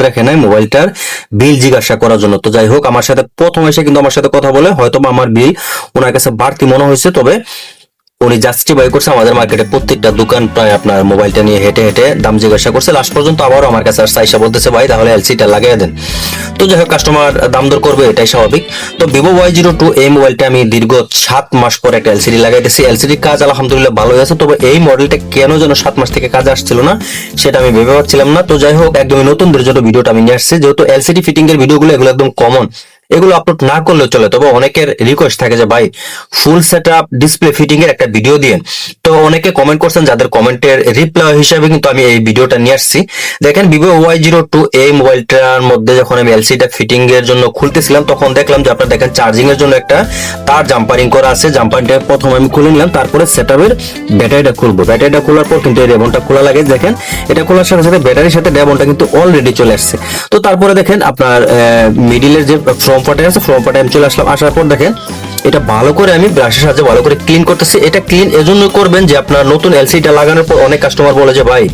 রাখে নাই মোবাইলটার বিল জিজ্ঞাসা করার জন্য। তো যাই হোক, আমার সাথে প্রথম এসে কিন্তু আমার সাথে কথা বলে হয়তো আমার বিল ওনার কাছে বাড়তি মনে হয়েছে, তবে উনি জাস্টিফাই করছে আমাদের মার্কেটে প্রত্যেকটা দোকান প্রায় আপনার মোবাইলটা নিয়ে হেঁটে হেঁটে দাম জিজ্ঞাসা করছে। লাস্ট পর্যন্ত আবারও আমার কাছে আসছে, আইসা বলতেছে ভাই তাহলে এলসিটা লাগিয়ে দেন। তো যাই হোক, কাস্টমার দাম দর করবে, এটাই স্বাভাবিক। তো ভিভো Y02 এই মোবাইলটা আমি দীর্ঘ 7 মাস পর একটা এলসিডি লাগাইতেছি। এলসিডির কাজ আলহামদুলিল্লাহ ভালোই আছে, তবে এই মডেলটা কেন যেন 7 মাস থেকে কাজ আসছিল না সেটা আমি ভেবে পাচ্ছিলাম না। তো যাই হোক, একদমই নতুনদের জন্য ভিডিওটা আমি নিয়ে আসছি, যেহেতু এলসিডি ফিটিং এর ভিডিওগুলো এগুলো একদম কমন, এগুলো আপলোড না করলেও চলে। তবে অনেকের রিকোয়েস্ট থাকে যে ভাই ফুল সেটআপ ডিসপ্লে ফিটিং এর একটা ভিডিও দিন। তো অনেকে কমেন্ট করছেন, যাদের কমেন্টের রিপ্লাই হিসেবে কিন্তু আমি এই ভিডিওটা নিয়ে আসছি। দেখেন, ভিভো Y02 এই মোবাইলটার মধ্যে যখন আমি এলসিডি ফিটিং এর জন্য খুলতেছিলাম তখন দেখলাম যে আপনারা দেখেন চার্জিং এর জন্য একটা তার জাম্পারিং করা আছে। জাম্পারিংটা প্রথমে আমি খুলে নিলাম, তারপরে সেটআপের ব্যাটারিটা খুলবো। ব্যাটারিটা খোলার পর কিন্তু এই রেবনটা খোলা লাগে। দেখেন, এটা খোলার সাথে সাথে ব্যাটারির সাথে রেবনটা কিন্তু অলরেডি চলে আসছে। তো তারপরে দেখেন আপনার মিডিলের যে ফ্রম পার্টে আছে, ফ্রম পার্টে আমি চলে আসলাম। আসার পর দেখেন এটা ভালো করে আমি ব্রাশের সাহায্যে ভালো করে ক্লিন করতেছি। এটা ক্লিন এজন্য করবেন যে আপনার নতুন এলসিডিটা লাগানোর পর অনেক কাস্টমার বলে যে ভাই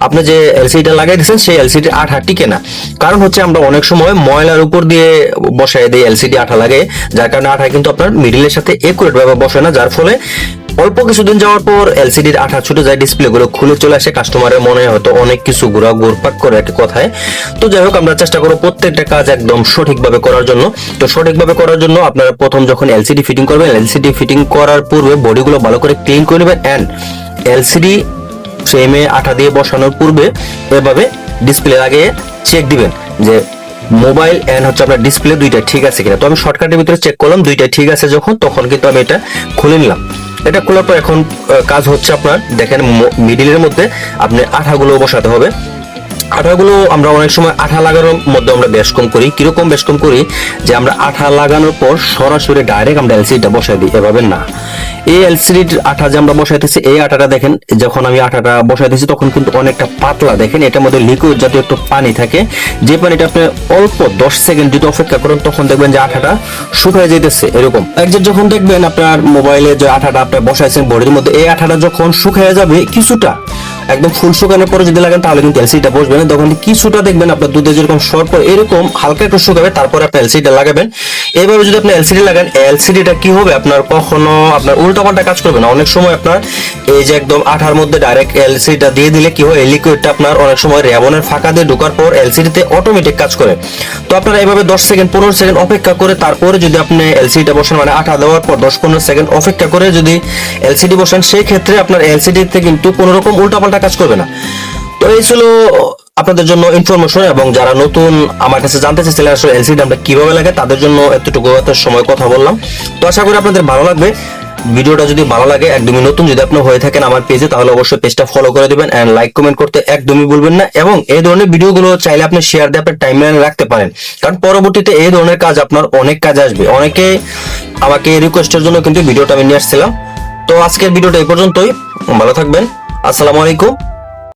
আপনি যে এলসিডিটা লাগাই দিয়েছেন সেই এলসিডি আঠা টিকে না। কারণ হচ্ছে আমরা অনেক সময় ময়লার উপর দিয়ে বসাই দিই এলসিডি আঠা লাগে, যার কারণে আঠা কিন্তু আপনার মিডিলের সাথে একুরেট ভাবে বসে না, যার ফলে অল্প কিছুদিন যাওয়ার পর এলসিডির আঠা ছুটে যায়, ডিসপ্লে গুলো খুলে চলে আসে। কাস্টমারের মনে হয়তো অনেক কিছু ঘুরপাক করে একটা কথায়। তো যাই হোক, আমরা চেষ্টা করব প্রত্যেকটা কাজ একদম সঠিকভাবে করার জন্য। তো সঠিকভাবে করার জন্য আপনারা প্রথম যখন এলসিডি ফিটিং করবেন, এলসিডি ফিটিং করার পূর্বে বডিগুলো ভালো করে ক্লিন করে নেবেন এন্ড এলসিডি ফ্রেমে আঠা দিয়ে বসানোর পূর্বে এভাবে ডিসপ্লে লাগিয়ে চেক দিবেন যে মোবাইল এন্ড হচ্ছে আপনার ডিসপ্লে দুইটা ঠিক আছে কিনা। তো আমি শর্টকাটের ভিতরে চেক করলাম দুইটা ঠিক আছে যখন, তখন কিন্তু আমি এটা খুলে নিলাম। এটা খোলার পর এখন কাজ হচ্ছে আপনার দেখেন মিডিলের মধ্যে আপনি আঠাগুলো বসাতে হবে। আঠাগুলো আমরা অনেক সময় আঠা লাগানোর মধ্যে আমরা বেশ কম করি। কিরকম বেশ কম করি যে আমরা আঠা লাগানোর পর সরাসরি ডাইরেক্ট আমরা এলসিডিটা বসাই দিই, এভাবে না। এই এলসিডির আঠা যে আমরা বসাইতেছি, এই আঠাটা দেখেন যখন আমি আঠাটা বসাইতেছি তখন কিন্তু অনেকটা পাতলা। দেখেন এটার মধ্যে লিকুইড জাতীয় একটু পানি থাকে, যে পানিটা আপনি অল্প 10 সেকেন্ড যদি অপেক্ষা করেন তখন দেখবেন যে আঠাটা শুকিয়ে যেতেছে। এরকম একবার যখন দেখবেন আপনার মোবাইলে যে আঠাটা আপনি বসাইছেন বডির মধ্যে, এই আঠাটা যখন শুকিয়ে যাবে কিছুটা, একদম ফুল শুকানোর পরে যদি লাগান তাহলে কিন্তু এলসিডিটা বসবে না। তখন কিছুটা দেখবেন আপনার দুধে যেরকম শর্ট পর এরকম হালকা একটু শুকাবে, তারপরে আপনি এলসিডিটা লাগাবেন। এইভাবে যদি আপনি এলসিডি লাগান, এলসিডিটা কি হবে আপনার কখনো আপনার উল্টাপাল্টা কাজ করবে না। অনেক সময় আপনার এই যে একদম আঠার মধ্যে ডাইরেক্ট এলসিডিটা দিয়ে দিলে কি হয়, এই লিকুইডটা আপনার অনেক সময় রেবনের ফাঁকা দিয়ে ঢোকার পর এলসিডিতে অটোমেটিক কাজ করে। তো আপনারা এইভাবে 10 সেকেন্ড 15 সেকেন্ড অপেক্ষা করে তারপরে যদি আপনি এলসিডিটা বসান, মানে আঠা দেওয়ার পর 10-15 সেকেন্ড অপেক্ষা করে যদি এলসিডি বসান, সেই ক্ষেত্রে আপনার এলসিডিতে কিন্তু কোনো রকম উল্টাপাল্টা কাজ করবে না। তো এই ছিল আপনাদের জন্য ইনফরমেশন, এবং যারা নতুন আমার কাছে জানতে চাইছিলেন আসলে এলসিডি আমরা কিভাবে লাগে, তাদের জন্য এতটুকু সময় কথা বললাম। তো আশা করি আপনাদের ভালো লাগবে। ভিডিওটা যদি ভালো লাগে, একদমই নতুন যদি আপনি হয়ে থাকেন আমার পেজে, তাহলে অবশ্যই পেজটা ফলো করে দিবেন এন্ড লাইক কমেন্ট করতে একদমই ভুলবেন না। এবং এই ধরনের ভিডিওগুলো চাইলে আপনি শেয়ার দিয়ে আপনার টাইমলাইনে রাখতে পারেন, কারণ পরবর্তীতে এই ধরনের কাজ আপনার অনেক কাজে আসবে। অনেকে আমাকে রিকোয়েস্টের জন্য কিন্তু ভিডিওটা আমি নিয়ে আসছিলাম। তো আজকের ভিডিওটা এই পর্যন্তই, ভালো থাকবেন, আসসালামু আলাইকুম।